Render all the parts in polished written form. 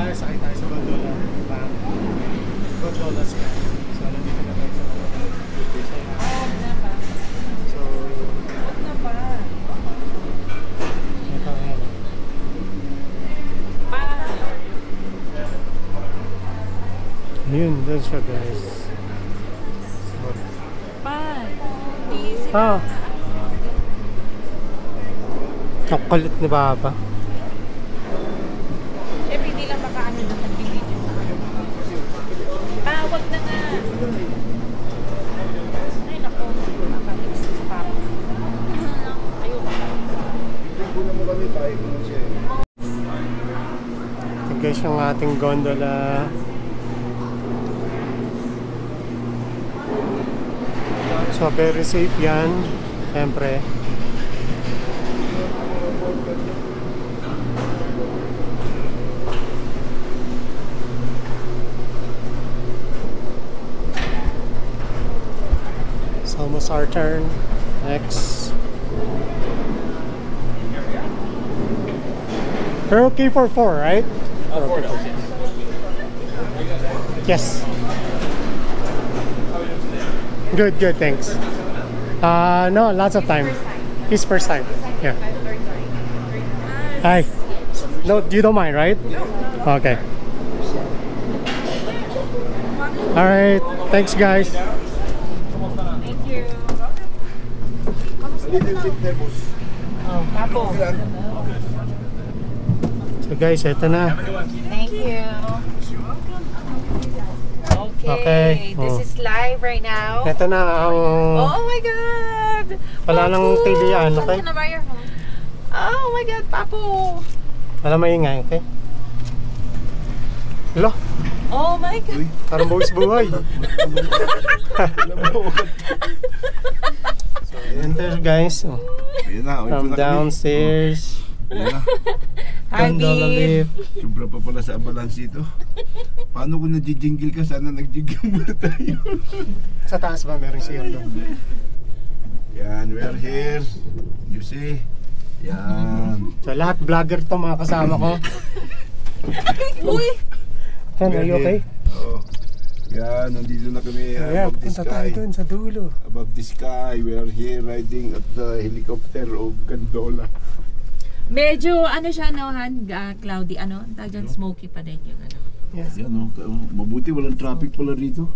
tayo, sakay tayo sa gondola. Gondola sky. So, nandito na tayo sa gondola. Huwag na pa. So, Huwag na pa. ito nga lang. Pa. Yun, dun siya guys. So, Pa. Easy na. ah, ang kulit ni Papa. Siyempre, hindi lang makaano doon nagbibideo sa ano. Pa, huwag na nga. Ay, naku. Nakakaliks sa papa. Ayoko. Ito guys yung ating gondola. So very safe yan. Siyempre. It's almost our turn. Next. You're okay for 4, right? 4 dollars, yes. Yes. Good, good, thanks. No, lots of time. His first time. Yeah. Hi. No, you don't mind, right? Okay. All right. Thanks, guys. Thank you. Oh, papo. So, guys, ito na. Thank you. Okay, this is live right now. Ito na ang Oh my God! wala nang Papo! tilian, okay? Saan ka na ba your phone? Oh my God, Papo! wala maingay, okay? Hello? Oh my God! Parang buwis buhay. So, enter guys. Oh. From downstairs. Hi, Gondola babe! lift. Sobra pa pala sa balance ito. Paano kung nag-jingle ka? Sana nag-jingle muna tayo. Sa taas ba meron siya doon? Yan, we are here. You see? Yan. So lahat vlogger to mga kasama ko. Uy! Yan, are you okay? Oh. Yan, nandito na kami Ayan, above the punta tayo sky. doon sa dulo. Above the sky, we are here riding at the helicopter of Gondola. Medyo ano siya no, cloudy, ano? Tawag dyan, smoky pa din yung ano. Yes. Yan mabuti walang traffic pala rito.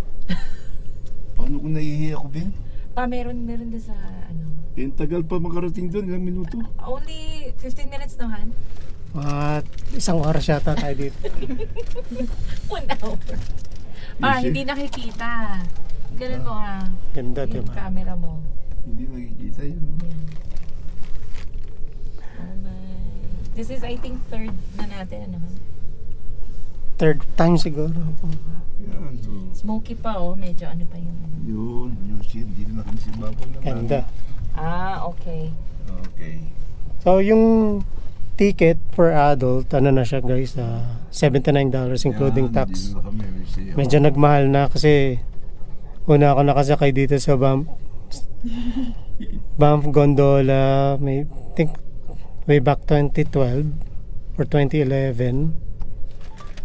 Paano kung nahihiya ako, Ben? Pa, meron din sa ano. Tagal pa makarating doon, ilang minuto. Only 15 minutes no, Han? At isang oras yata tayo dito. 1 hour. Pa, Easy. hindi nakikita. Ganun mo ha. Ganda, Yung diba? camera mo. Hindi nakikita yun. Yan. Oh my. This is I think third na natin ano. Third time siguro. Yan, so. Smoky pa oh, medyo ano pa yun. Yun, siya. Dito na kami si Babo naman. Ganda. Ah, okay. Okay. So yung ticket per adult, ano na siya guys, $79 including Yan, tax. dito na kami, we see. Medyo nagmahal na kasi una ako nakasakay dito sa Banff Gondola, may think way back 2012 or 2011.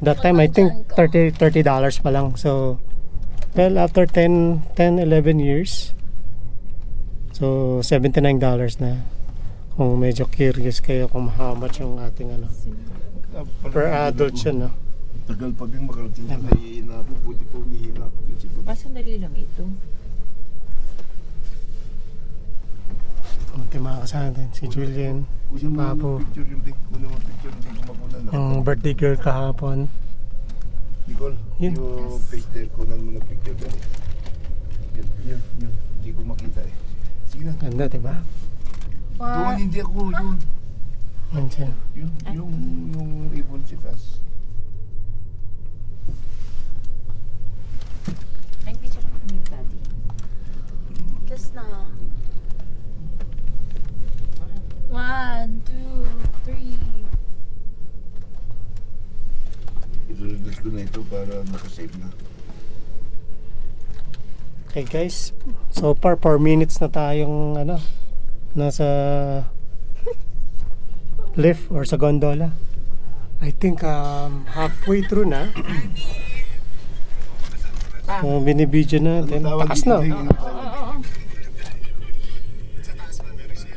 That time I think $30 pa lang. So well, after 10 11 years, so $79 na. Kung medyo curious kayo kung how much yung ating ano per adult siya, no? Tagal pa bing makarating na nahihina po. Buti po umihina po dun si Babo. Sandali lang ito. Ito mga kasama natin, si Julian, si Papo, Picture yung picture, hindi ko makunan na. yung birthday girl kahapon. Nicole, Yun. yung face there, kunan mo na picture dali. Yun. Hindi ko makita eh. Sige na. Ganda, diba? Doon hindi ako, yun. Yan siya. Yung ribbon si Tas. Ay, picture ko ni Daddy. Kiss na. 1, 2, 3. Ilalagay ko na ito para nakasave na. Okay guys, so far 4 minutes na tayong ano, nasa lift or sa gondola. I think halfway through na. Binibidyo natin. Taas na.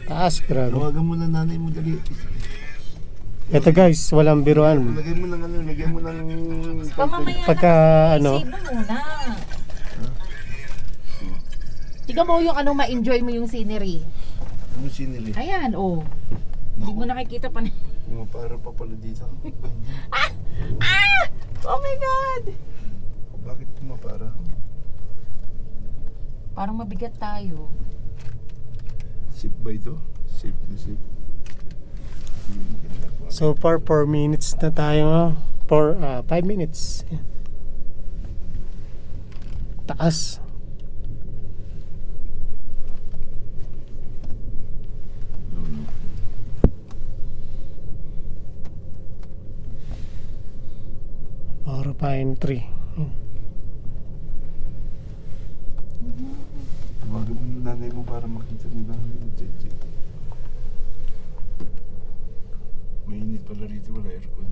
Taas, grabe. Tawagan mo na nanay mo dali. Ito guys, walang biruan. Lagay mo ng ano, lagay mo ng... Pamamaya Pagka ano, save mo muna. Tignan mo yung ano, ma-enjoy mo yung scenery. Ano sinili? Ayan, oh. Hindi mo nakikita pa. Pumapara pa pala dito. Ah! Oh my God! Bakit pumapara? Parang mabigat tayo. Safe ba ito? Safe na safe. so far 4 minutes na tayo. 5 minutes. Yeah. Taas. Pine tree. Tawagan mo ng nanay mo para makita nila yung cheche. Mainit pala rito, wala aircon.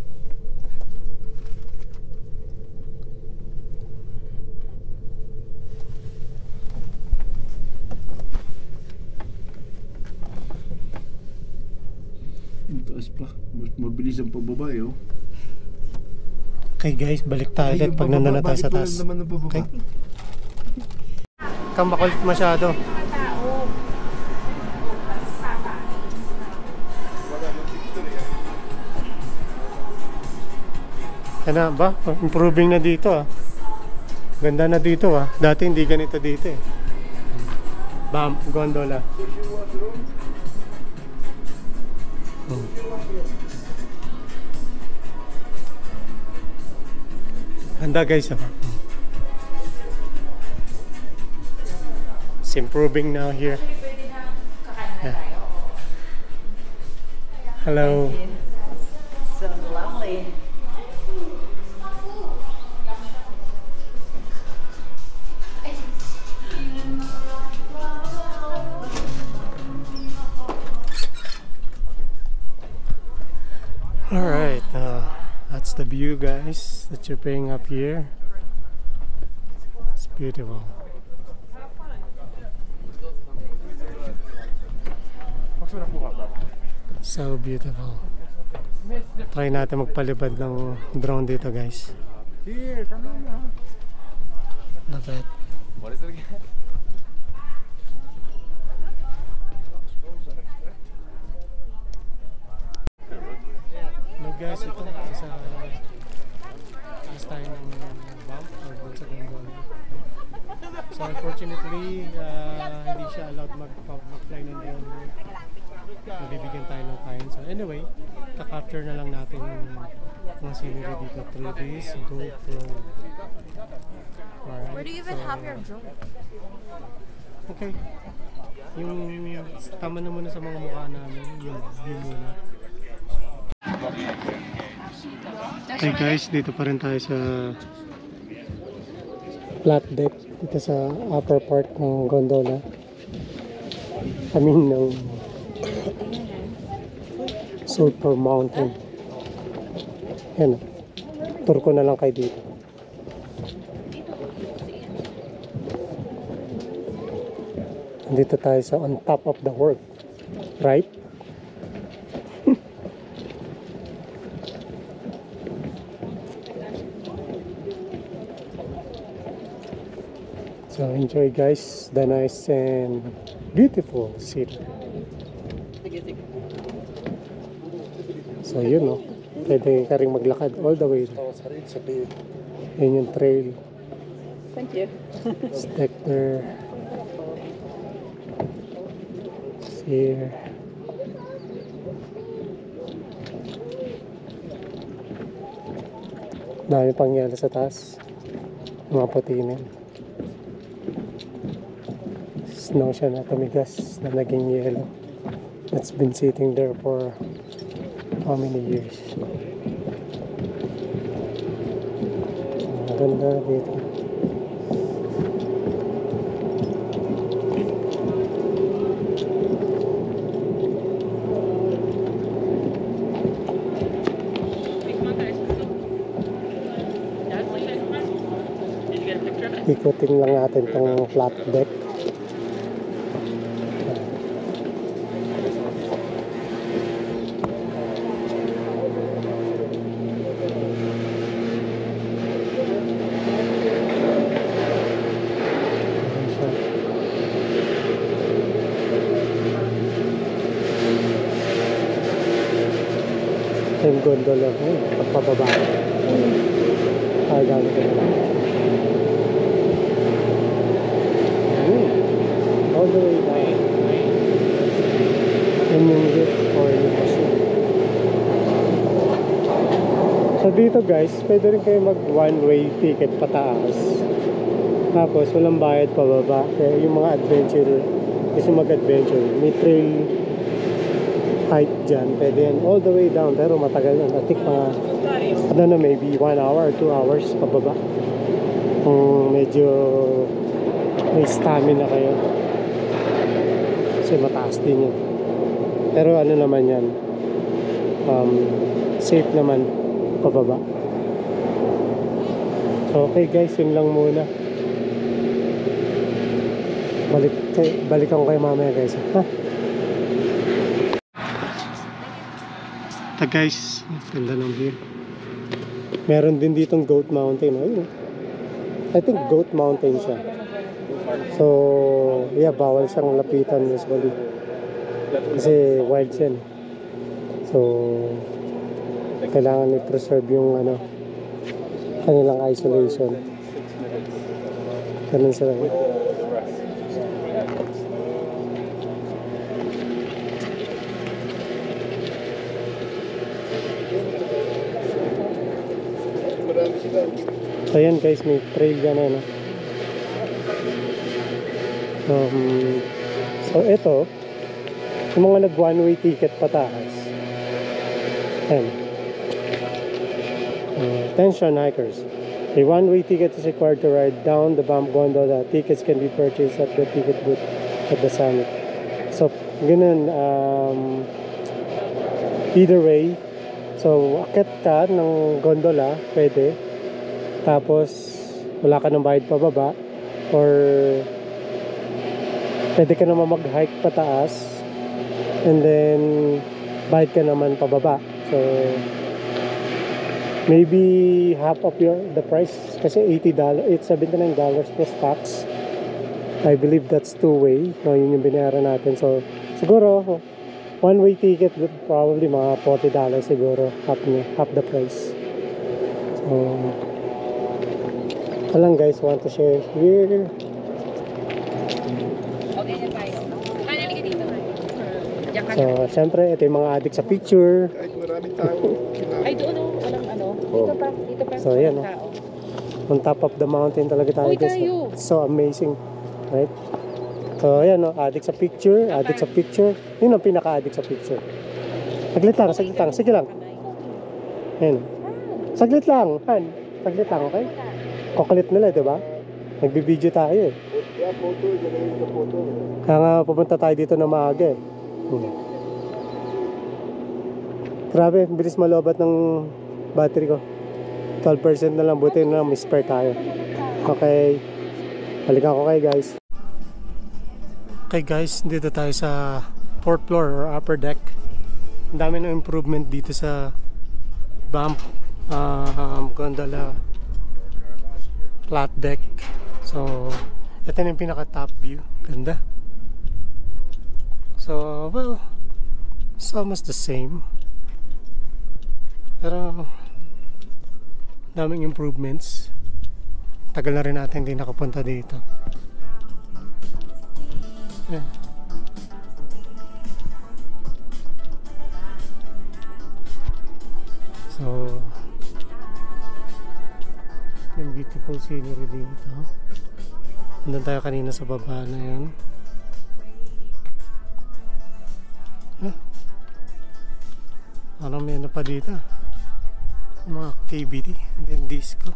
Ang taas pa. Mas mabilis ang pababa eh, oh. Okay guys, balik tayo ulit pag nandun na tayo sa taas. Okay. Kang makulit masyado. Ano ba? Improving na dito ah. Ganda na dito ah. Dati hindi ganito dito eh. Bam, gondola. Ganda guys ah. It's improving now here. Yeah. Hello. So lovely. Alright, that's the view guys that you're paying up here. It's beautiful. So beautiful. Try natin magpalipad ng drone dito guys. Love it. What is it again? Look guys, ito sa tayo ng bump or dun sa gondola. So unfortunately, hindi siya allowed mag-fly ng drone. Mabibigyan tayo ng fine. So anyway, ka-capture na lang natin yung mga scenery dito through this GoPro. Alright, Where do you even have your drone? Okay. Yung tama na muna sa mga mukha namin, yung view muna. Okay guys, dito pa rin tayo sa flat deck dito sa upper part ng gondola. I mean ng Sulphur Mountain. Yan, tour ko na lang kayo dito. Dito tayo sa on top of the world, right? So enjoy guys the nice and beautiful city. So yun no, pwede ka rin maglakad all the way. Yun yung trail. Thank you. Stick there. Here. Dami pang yelo sa taas. Mga patinin. Snow siya na tumigas na naging yelo. That's been sitting there for how many years? Ang ganda dito. Ikutin lang natin tong flat deck. Yung gondola ko, pagpababa. Ay, gano'n ko na lang. All the way down. Yun yung lift or yung machine. So dito guys, pwede rin kayo mag one-way ticket pataas. Tapos walang bayad pababa. Kaya yung mga adventure, gusto mag-adventure, may trail height dyan, pwede yan all the way down, pero matagal yan. I think mga, I don't know, maybe 1 hour or 2 hours pababa kung medyo may stamina kayo, kasi mataas din yun. Pero ano naman yan, safe naman pababa. Okay guys, yun lang muna. Balikan ko kayo mamaya guys, ha? Guys, ganda ng view. Meron din ditong Goat Mountain. Ayun. I think Goat Mountain siya. So, yeah, bawal siyang lapitan usually. Kasi wild siya. So, kailangan i-preserve yung kanilang isolation. Ganun sila. So ayan guys, may trail yan so ito, yung mga nag one-way ticket pataas. Ayan. Attention hikers. A one-way ticket is required to ride down the bump gondola. Tickets can be purchased at the ticket booth at the summit. So, ganun, either way. So, akit ka ng gondola, pwede. Tapos, wala ka ng bayad pababa. Or, pwede ka naman mag-hike pataas. And then, bayad ka naman pababa. So, maybe half of the price. Kasi $80, it's $79 plus tax. I believe that's two-way. No, yun yung binayaran natin. So, siguro, one-way ticket, probably mga $40 siguro. Half the price. So, lang guys, want to share here. Okay na tayo. Finally ka dito. So, syempre, ito yung mga addict sa picture. Kahit maraming tao, Ay, doon walang Dito pa. So, yan on top of the mountain talaga tayo guys. It's so amazing. Right? So, ayan addict sa picture. Addict sa picture. Yun ang pinaka-addict sa picture. Saglit lang. Sige lang. Ayan. Saglit lang, Han. Saglit lang, okay? Kukulit nila, diba? Nagbibideo tayo eh. yeah, photo, gano'n yung photo. Kaya nga pupunta tayo dito na maaga eh. Grabe, bilis malobat ng battery ko. 12% na lang, buti na lang may spare tayo. Okay. Balikan ko kayo guys. Okay guys, dito tayo sa 4th floor or upper deck. Ang dami ng improvement dito sa bump gondola flat deck. So, ito na yung pinaka top view. Ganda. So, well, it's almost the same. Pero, daming improvements. Tagal na rin natin hindi nakapunta dito. Yeah. So, yung beautiful scenery dito. Nandun tayo kanina sa baba na yun. Parang may ano pa dito. Mga activity and then disco.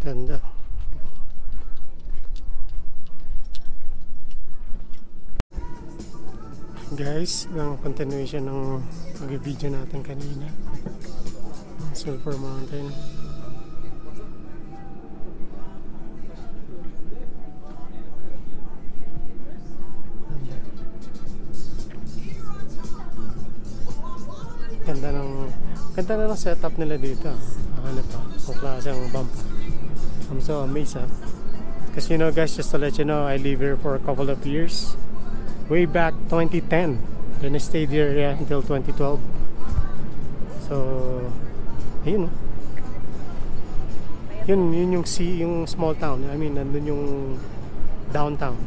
Ganda. Guys, ang continuation ng video natin kanina. Sulphur Mountain. Ganda na ng setup nila dito. Ano pa, kung klase ang bump. I'm so amazed because you know guys, just to let you know, I live here for a couple of years. Way back 2010. Then I stayed here until 2012. So, ayun. Yun yung yung small town. I mean, nandun yung downtown.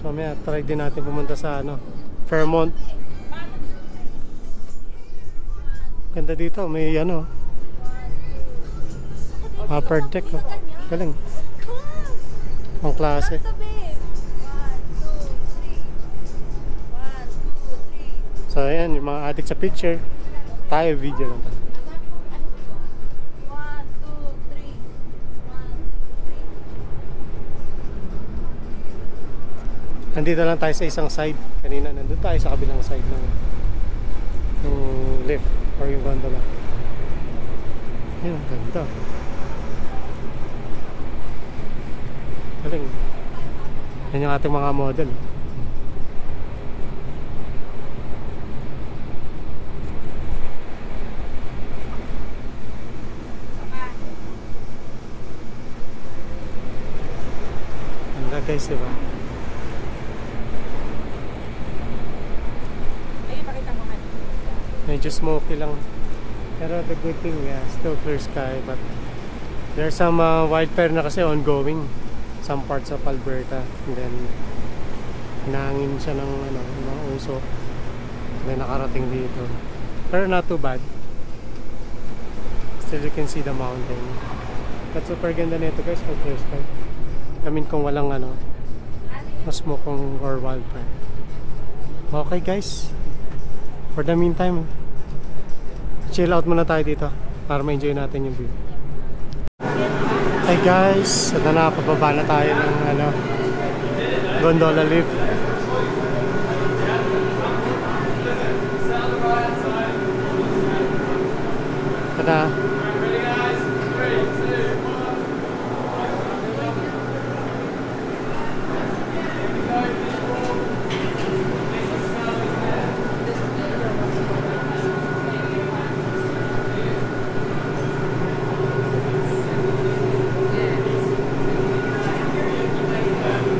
So mamaya try din natin pumunta sa Fairmont. Ganda dito, may upper deck. Galing. Ang klase. So ayan, yung mga addict sa picture, tayo video lang tayo. 1, 2, 3. Nandito lang tayo sa isang side. Kanina nandun tayo sa kabilang side ng lift or yung gondola. Yan, ganda. Galing. Yan yung ating mga model. Ganda guys, diba? Medyo smoky lang. Pero the good thing, still clear sky. But there's some wildfire na kasi ongoing. Some parts of Alberta. And then, hinahangin siya ng mga usok. And then nakarating dito. Pero not too bad. Still you can see the mountain. But super ganda nito guys kung clear sky. I mean kung walang smoke or wildfire. Okay guys. For the meantime, chill out muna tayo dito para ma-enjoy natin yung view. Hey guys, at napababa na tayo ng gondola lift. Tada.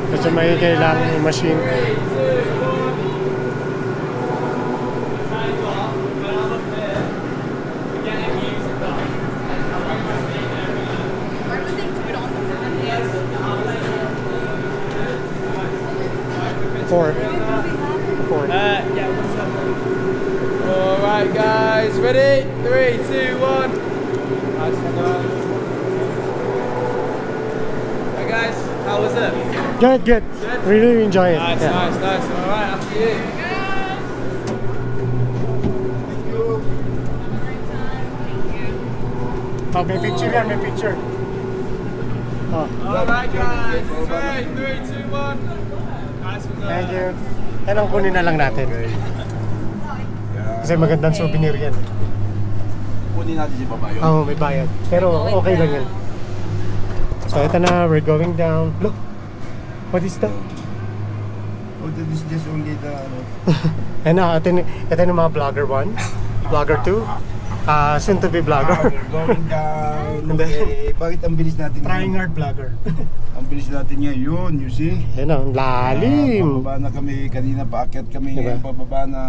Medyo may kailangan yung machine. Four. Yeah, what's up? Alright guys, ready? 3, 2, 1. Nice one guys. Hey guys, how was it? Good. Really enjoy it. Nice. Alright, after you. Oh, may picture yan, may picture. Oh. Alright guys, 3, 2, 1. Nice one guys. Thank you. Yan ang kunin na lang natin. Kasi magandang souvenir yan. Kunin natin si Babayo. Oo, may bayad. Pero okay lang yan. So ito na, we're going down. Look! What is that? Oh, this is just only the ito yung mga vlogger 1, vlogger 2, soon to be vlogger. We're going down. And then, Okay, bakit ang bilis natin? trying hard vlogger. Ang bilis natin ngayon, you see? Yan o, lalim. Pababa na kami, kanina paakyat kami, Diba? ngayon pababa na.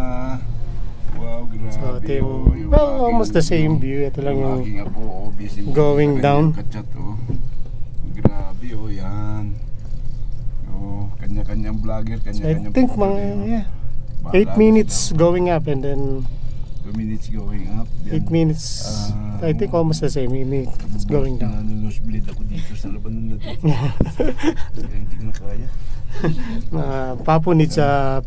Wow, grabe. So ito oh, yung, well, almost the same view. Ito lang yung aking apo, busy going down. Kachat, oh. Grabe, oh, yan. Oh, kanya-kanyang vlogger, I kanya-kanyang think pupunta, 8 minutes going up and then 2 minutes going up. 8 minutes, I think almost the same, 8 minutes going down. Nosebleed ako dito sa labanan na dito. Kaya hindi ko na kaya. Papo needs a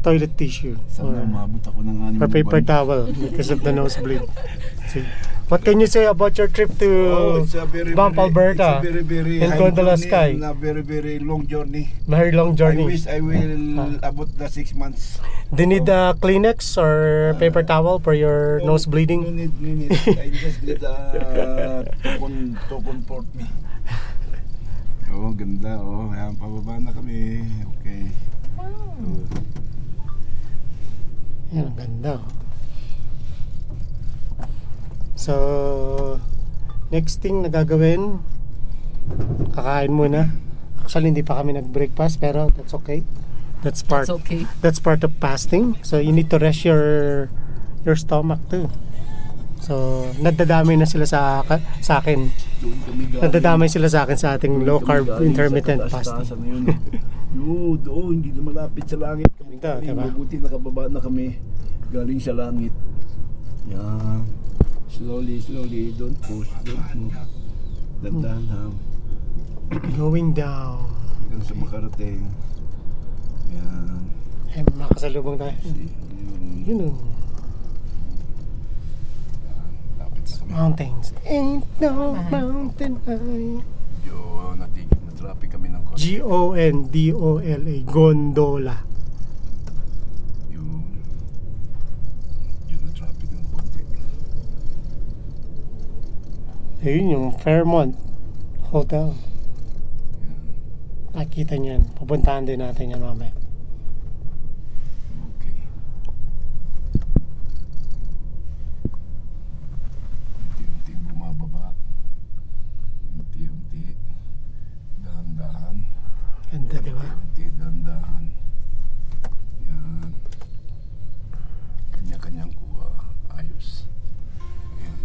toilet tissue Sana or umabot ako ng 6 paper towel because of the nosebleed. See? What can you say about your trip to It's a very, Banff, Alberta? It's a very, very In high Gondola journey Sky. and a very, very long journey. Very long I journey. wish I will about the 6 months. Do you need Kleenex or paper towel for your nose No bleeding? need. I just need to comfort me. Oh, ganda. Oh, ayan, pababa na kami. Okay. Yan, ang ganda. So, next thing na gagawin, kakain muna. Actually, hindi pa kami nag-breakfast, pero that's okay. That's part okay. That's part of fasting. So, you need to rest your stomach too. So, nadadamay na sila sa akin. Doon kami galing. Nadadamay sila sa akin sa ating low Doon kami carb galing intermittent sa fasting. taas-taasan na yun. Yun, doon, hindi na malapit sa langit. Kami Ito, diba? Mabuti nakababa na kami. Galing sa langit. Yan. Slowly, don't push, don't move. Dandan lang. Going down. Hanggang sa makarating. Yan. Ay, makasalubong tayo. Yun o. Lapit sa kami. Mountains. Ain't no mountain high. Medyo natigil na traffic kami ng konti. Gondola. Gondola. Yung na traffic ng konti. Ayun yung Fairmont Hotel. Yan. Nakita niyan. Pupuntahan din natin yan mamaya. Okay. Unti-unti bumababa. Unti-unti. Dahan-dahan. Ganda, di ba? Unti, dahan-dahan. Yan. Kanya-kanyang kuha. Ayos. Yan.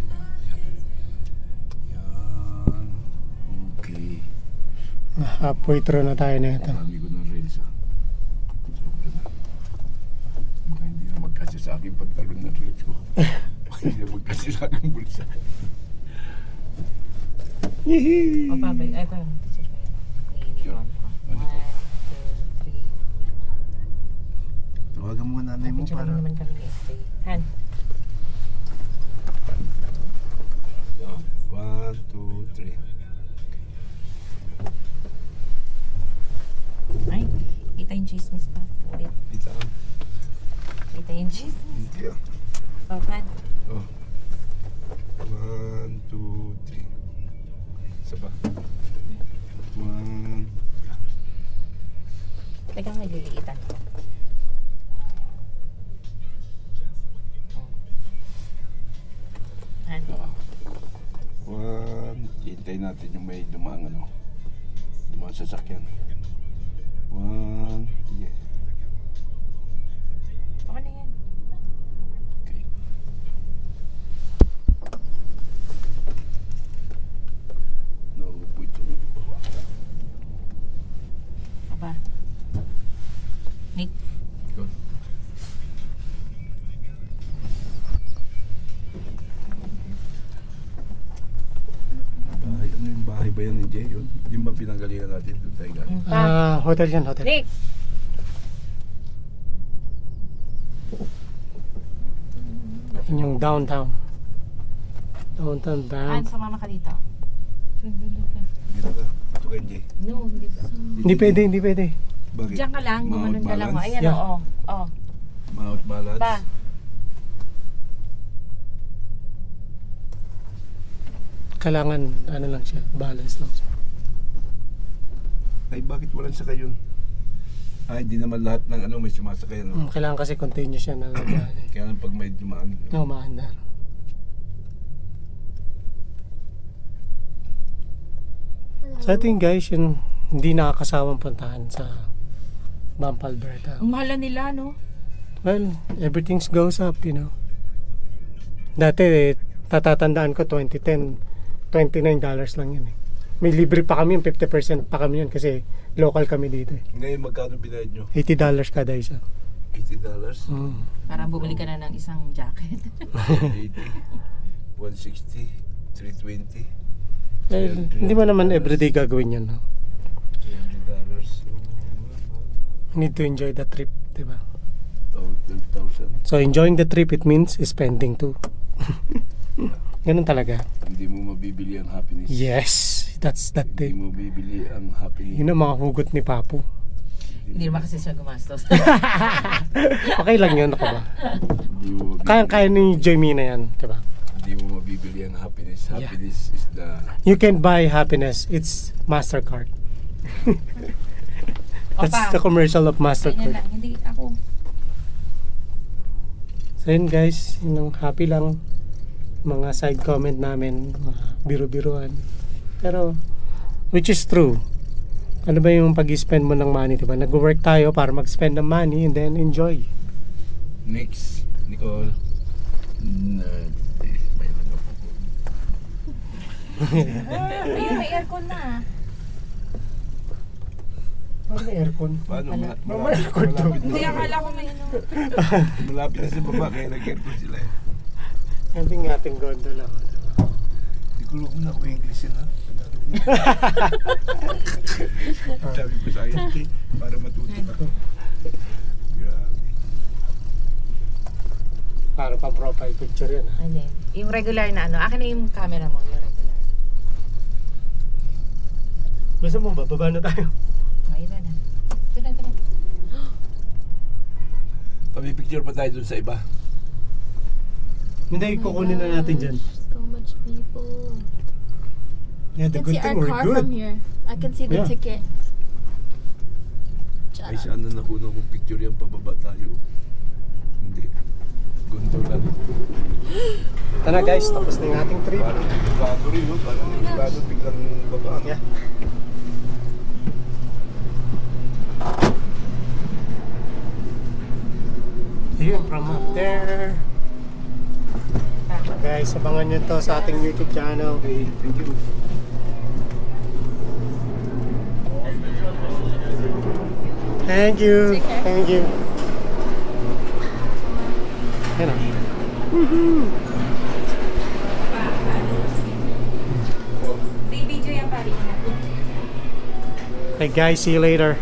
Yan. Okay. Halfway through na tayo na ito. Marami ko ng reels Sobra na. Baka hindi na magkasya sa akin pagtalon ng reels ko. Baka hindi na magkasya sa akin bulsa. Yee! O, babay. Ay, parang picture ko yan. Yun. Ano po? 1, 2, 3. Tawagan mo nga nanay mo Picture para... naman kami ni Estay. Han. Yan. 1, 2, 3. Ay, kita yung chismis pa. Ulit. Dito. Kita yung chismis. Hindi ah. O, Han. Oh. 1, 2, 3. Isa pa. 1. Teka, may liliitan ko. Han. 1. Hintayin natin yung may dumaang ano. Dumaang sasakyan. 1. Sige. Okay na yan. Okay. No, puito. Aba. Nick. Good. Bahay, ano yung bahay ba yan ni Jay? Yung ba pinanggalingan natin doon tayo galing? Hotel yan, hotel. Nick! Yun yung downtown. Downtown Han, Banff. sumama ka dito. Dito ka. Dito ka. Dito kayo, Jay. No, hindi ka. Hindi pwede, hindi pwede. Bakit? Diyan ka lang, gumanon ka lang. Balance? Ayan, Yeah. oo. Oo. Mount Balance? Ba? Kailangan, ano lang siya, balance lang siya. Ay, bakit walang sakay yun? Ay, di naman lahat ng ano may sumasakay, ano? Kailangan kasi continuous siya na Kaya lang pag may dumaan. umaandar. So I think guys, yun, hindi nakakasawang puntahan sa Banff, Alberta. Ang mahal nila, no? Well, everything goes up, you know. Dati, tatatandaan ko 2010, $29 lang yun eh. May libre pa kami, yung 50% pa kami yun kasi local kami dito eh. Ngayon, magkano binayad nyo? $80 kada isa. $80? Para bumili ka na ng isang jacket. 80, 160, 320, Well, hindi mo naman everyday gagawin yan. No? $300. You need to enjoy the trip, di ba? 12,000. So enjoying the trip, it means spending too. Ganun talaga. Hindi mo mabibili ang happiness. Yes, that's that Hindi day. mo bibili ang happiness. Yun ang mga hugot ni Papu. Hindi naman kasi siya gumastos. Okay lang yun, ako ba? Hindi mo mabibili. Kaya ni Joy Mina yan, diba? Hindi mo mabibili ang happiness. Yeah. Happiness is the... You can buy happiness. It's MasterCard. That's Opa. the commercial of Ganyan MasterCard. lang, hindi ako. So yun guys, yun ang happy lang. Mga side comment namin, mga biro-biruan. Pero, which is true. Ano ba yung pag-spend mo ng money, diba? Nag-work tayo para mag-spend ng money and then enjoy. Next, Nicole. May ano po po. Ayun, may aircon na. Ano may aircon? Paano? May aircon to. Hindi, akala ko may ano. Malapit na sa baba, kaya nag-aircon sila eh. Yung ating gondola. Hindi ko lang na ako English yun ha. Sabi ko sa akin, para matuto ka. Grabe. Para pa profile picture yan. Ha? Ano yun? Yung regular na ano. Akin na yung camera mo, yung regular. Gusto mo ba? Baba na tayo. Ngayon na. Ito na, ito na. Pamipicture pa tayo dun sa iba. Hindi, kukunin na natin dyan. So much people. Yeah, the I can good see our thing we're car good. from here. I can see the Yeah. ticket. Ay, saan na nakuha kong picture yan, pababa tayo. Hindi. Gondola. Ito na guys, tapos na yung ating trip. Parang sigurado rin, no? Parang sigurado biglang baba. No? Yeah. Ayun, from up there. Guys, abangan nyo to sa ating YouTube channel. Okay, thank you. Thank you. Take care. Thank you. Yan o. Video yan pari. Okay guys, see you later.